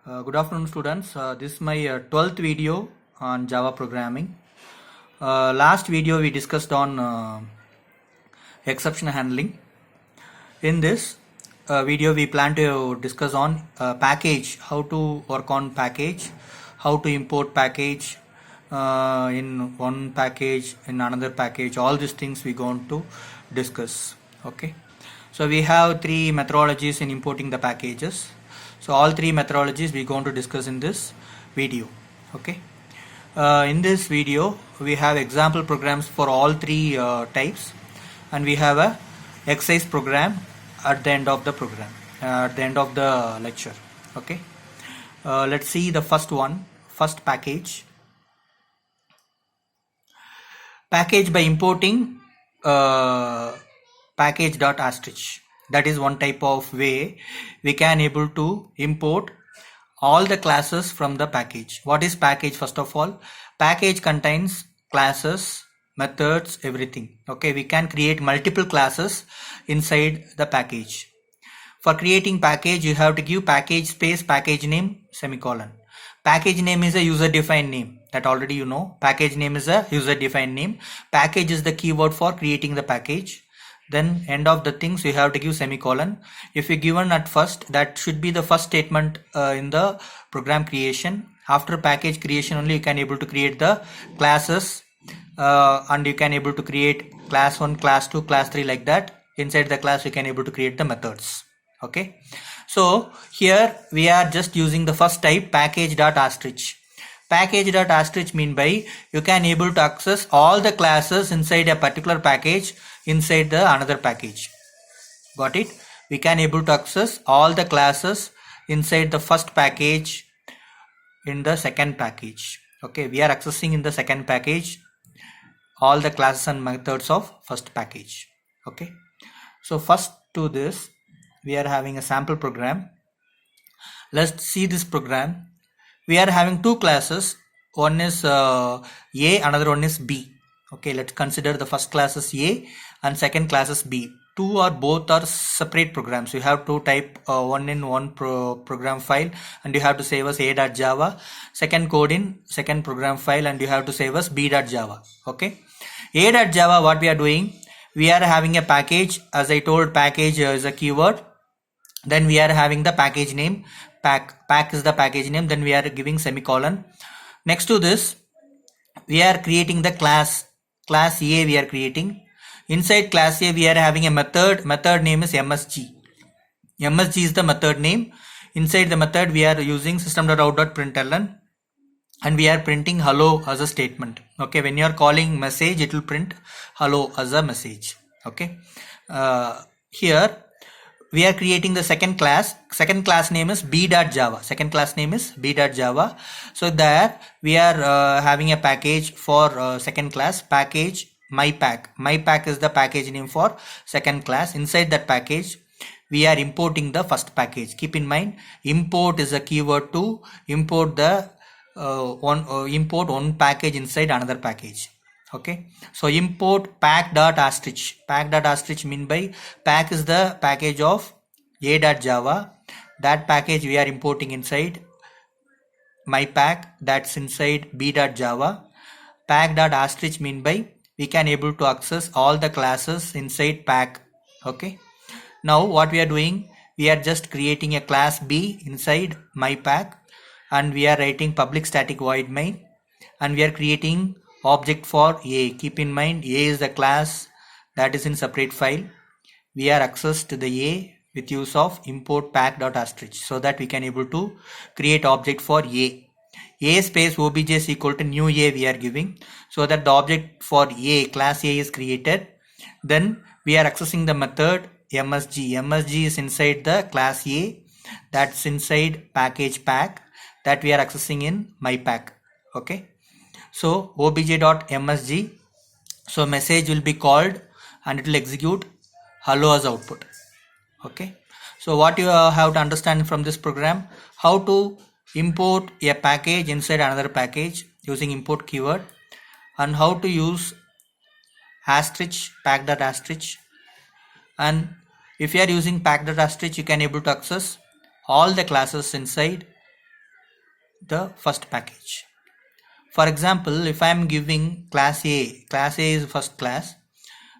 Good afternoon, students. This is my 12th video on Java programming. Last video we discussed on exception handling. In this video we plan to discuss on package, how to work on package, how to import package in one package, in another package. All these things we going to discuss. Okay. So we have three methodologies in importing the packages. So all three methodologies we're going to discuss in this video. Okay. In this video we have example programs for all three types, and we have a exercise program at the end of the program, at the end of the lecture. Okay. Let's see the first one. First package. Package by importing package.asterisk. That is one type of way we can able to import all the classes from the package. What is package? First of all, package contains classes, methods, everything. Okay, we can create multiple classes inside the package. For creating package, you have to give package space package name semicolon. Package name is a user defined name, that already you know. Package name is a user defined name. Package is the keyword for creating the package. Then end of the things you have to give semicolon. If you given at first, that should be the first statement in the program creation. After package creation only you can able to create the classes, and you can able to create class 1, class 2, class 3, like that. Inside the class you can able to create the methods. Okay, so here we are just using the first type, package.asterisk. Package.asterisk mean by you can able to access all the classes inside a particular package inside the another package. Got it? We can able to access all the classes inside the first package in the second package. Okay, we are accessing in the second package all the classes and methods of first package. Okay, so first to this we are having a sample program. Let's see this program. We are having two classes. One is A, another one is B. Okay, let's consider the first class is A and second class is B. Two or both are separate programs. You have to type one in one program file, and you have to save as a.java. Second code in second program file, and you have to save as b.java. Okay, a.java, what we are doing, we are having a package. As I told, package is a keyword. Then we are having the package name. Pack is the package name. Then we are giving semicolon. Next to this, we are creating the class A. We are creating inside class A. We are having a method. Method name is MSG. MSG is the method name. Inside the method, we are using system.out.println, and we are printing hello as a statement. Okay, when you are calling message, it will print hello as a message. Okay, here we are creating the second class. Second class name is b.java. Second class name is b.java. So there we are having a package for second class, package mypack. Mypack is the package name for second class. Inside that package we are importing the first package. Keep in mind, import is a keyword to import the import one package inside another package. Okay, so import pack.asterisk. Pack.asterisk mean by pack is the package of a.java. That package we are importing inside mypack, that's inside b.java. Pack.asterisk mean by we can able to access all the classes inside pack. Okay, now what we are doing, we are just creating a class B inside mypack, and we are writing public static void main, and we are creating object for A. Keep in mind, A is the class that is in separate file. We are access to the A with use of import pack.asterisk, so that we can able to create object for A. A space obj is equal to new A we are giving, so that the object for A, class A, is created. Then we are accessing the method MSG. MSG is inside the class A, that's inside package pack, that we are accessing in mypack. Okay, so obj.msg, so message will be called and it will execute hello as output. Okay, so what you have to understand from this program, how to import a package inside another package using import keyword, and how to use asterisk, pack.asterisk. And if you are using pack.asterisk, you can able to access all the classes inside the first package. For example, if I am giving class A is first class,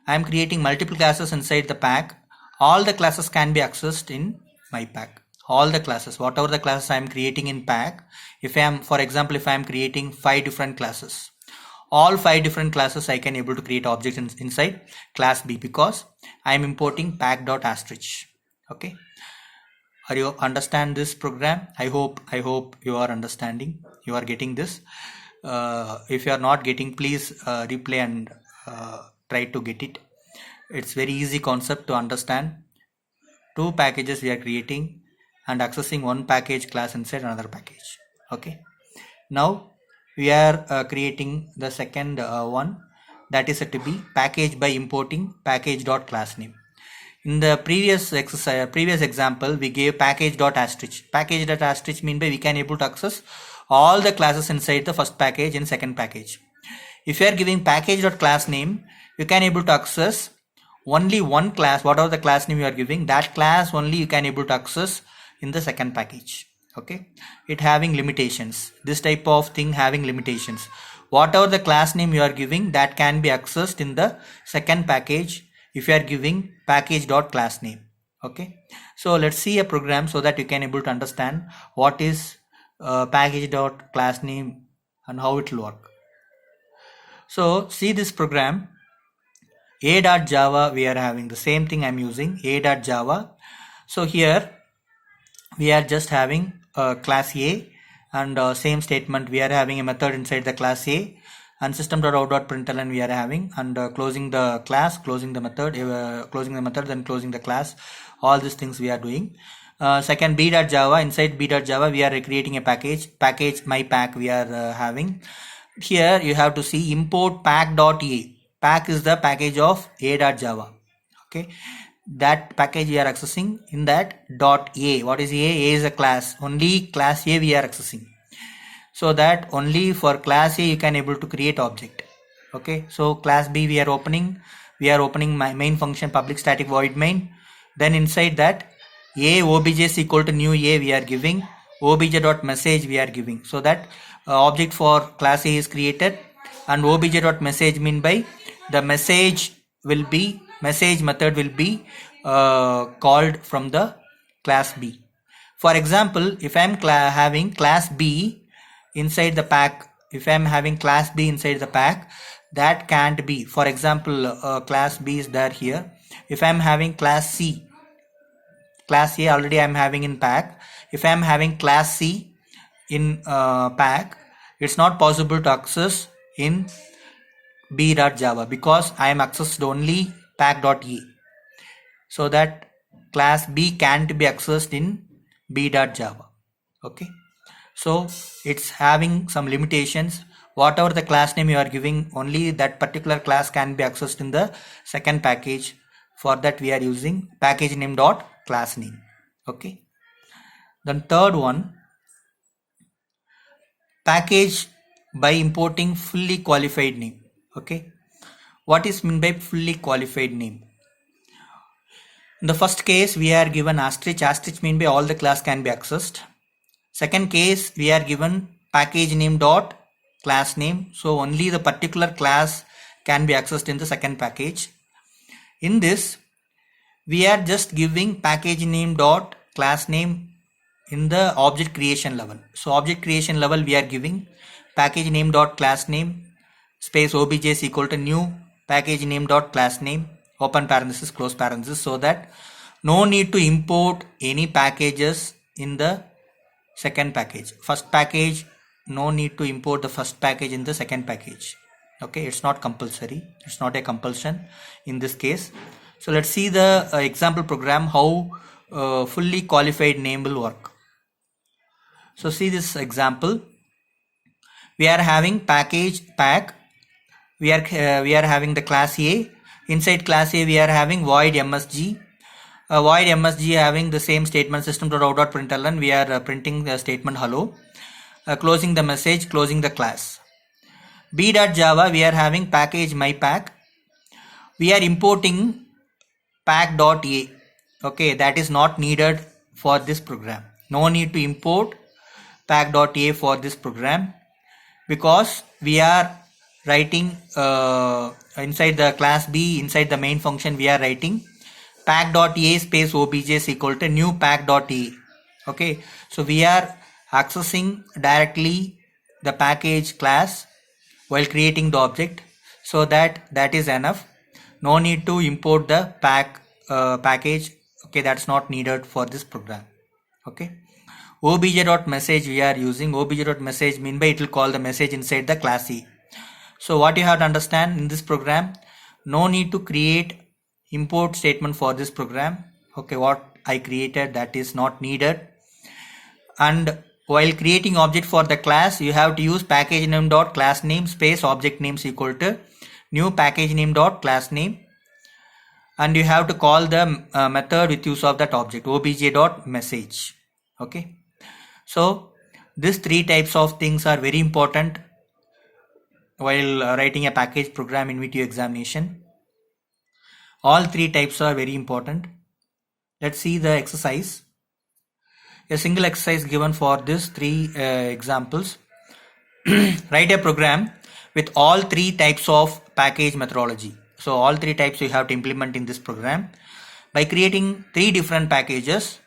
I am creating multiple classes inside the pack. All the classes can be accessed in my pack. All the classes, whatever the classes I am creating in pack, if I am, for example, if I am creating 5 different classes, all 5 different classes I can able to create objects inside class B, because I am importing pack.asterisk. Okay. Are you understand this program? I hope you are understanding, you are getting this. If you are not getting, please replay and try to get it. It's very easy concept to understand. 2 packages we are creating and accessing one package class inside another package. Okay. Now we are creating the second one, that is to be package by importing package.className. In the previous exercise, previous example, we gave package.asterisk. Package.asterisk mean by we can able to access all the classes inside the first package and second package. If you are giving package.className, you can able to access only one class, whatever the class name you are giving, that class only you can able to access in the second package. Okay, it having limitations. This type of thing having limitations. Whatever the class name you are giving, that can be accessed in the second package if you are giving package.className. Okay, so let's see a program so that you can able to understand what is package.className and how it will work. So see this program, a.java, we are having the same thing I'm using, a.java. So here we are just having class A, and same statement, we are having a method inside the class A, and system.out.println we are having, and closing the class, closing the method, then closing the class. All these things we are doing. Second, b.java, inside b.java we are creating a package mypack we are having. Here you have to see import pack.a. Pack is the package of a.java. Okay, that package we are accessing in that .a. What is a? A is a class. Only class A we are accessing. So that only for class A you can able to create object. Okay, so class B we are opening my main function public static void main. Then inside that A obj is equal to new A we are giving, obj.message we are giving, so that object for class A is created, and obj.message mean by the message method will be called from the class B. For example, if I am having class B inside the pack, if I am having class B inside the pack, that can't be. For example, class B is there here. If I am having class C, class A already I am having in pack. If I am having class C in pack, it's not possible to access in b.java because I am accessed only pack.a. So that class B can't be accessed in b.java. Okay, so it's having some limitations. Whatever the class name you are giving, only that particular class can be accessed in the second package. For that we are using package name dot class name. Okay, then third one, package by importing fully qualified name. Okay, what is meant by fully qualified name? In the first case we are given asterisk mean by all the class can be accessed. Second case we are given package name dot class name, so only the particular class can be accessed in the second package. In this we are just giving package name dot class name in the object creation level. So object creation level we are giving package name dot class name space obj is equal to new package name dot class name open parenthesis close parenthesis, so that no need to import any packages in the second package. First package, no need to import the first package in the second package. Okay, it's not compulsory, it's not a compulsion in this case. So let's see the example program how fully qualified name will work. So see this example, we are having package pack, we are having the class A. Inside class A we are having void msg, void msg having the same statement system.out.println, we are printing the statement hello, closing the message, closing the class. b.java we are having package mypack, we are importing pack.a. okay, that is not needed for this program, no need to import pack.a for this program, because we are writing inside the class B, inside the main function, we are writing pack.a space obj is equal to new pack.a. Okay, so we are accessing directly the package class while creating the object, so that is enough. No need to import the package. Okay, that's not needed for this program. Okay, obj.message we are using. Obj.message mean by it will call the message inside the class E. So what you have to understand in this program, no need to create import statement for this program. Okay, what I created, that is not needed. And while creating object for the class, you have to use package name dot class name space object names equal to new package name dot class name, and you have to call the method with use of that object obj dot message. Okay, so these three types of things are very important while writing a package program in VTU examination. All three types are very important. Let's see the exercise. A single exercise given for this three examples. Write a program with all three types of package methodology. So all three types you have to implement in this program by creating three different packages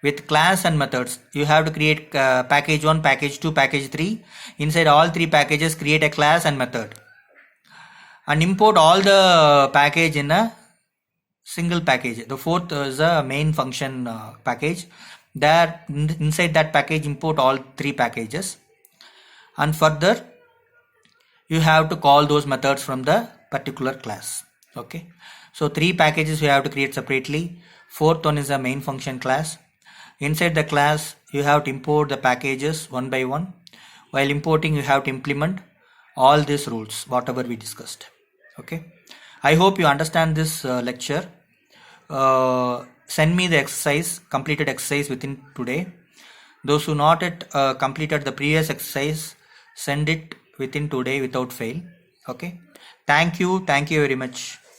with class and methods. You have to create package 1, package 2, package 3. Inside all three packages, create a class and method, and import all the package in a single package. The fourth is a main function package. There inside that package, import all three packages, and further you have to call those methods from the particular class. Okay, so three packages you have to create separately. Fourth one is a main function class. Inside the class you have to import the packages one by one. While importing, you have to implement all these rules whatever we discussed. Okay, I hope you understand this lecture. Send me the exercise, completed exercise within today. Those who not yet completed the previous exercise, send it within today without fail. Okay, thank you very much.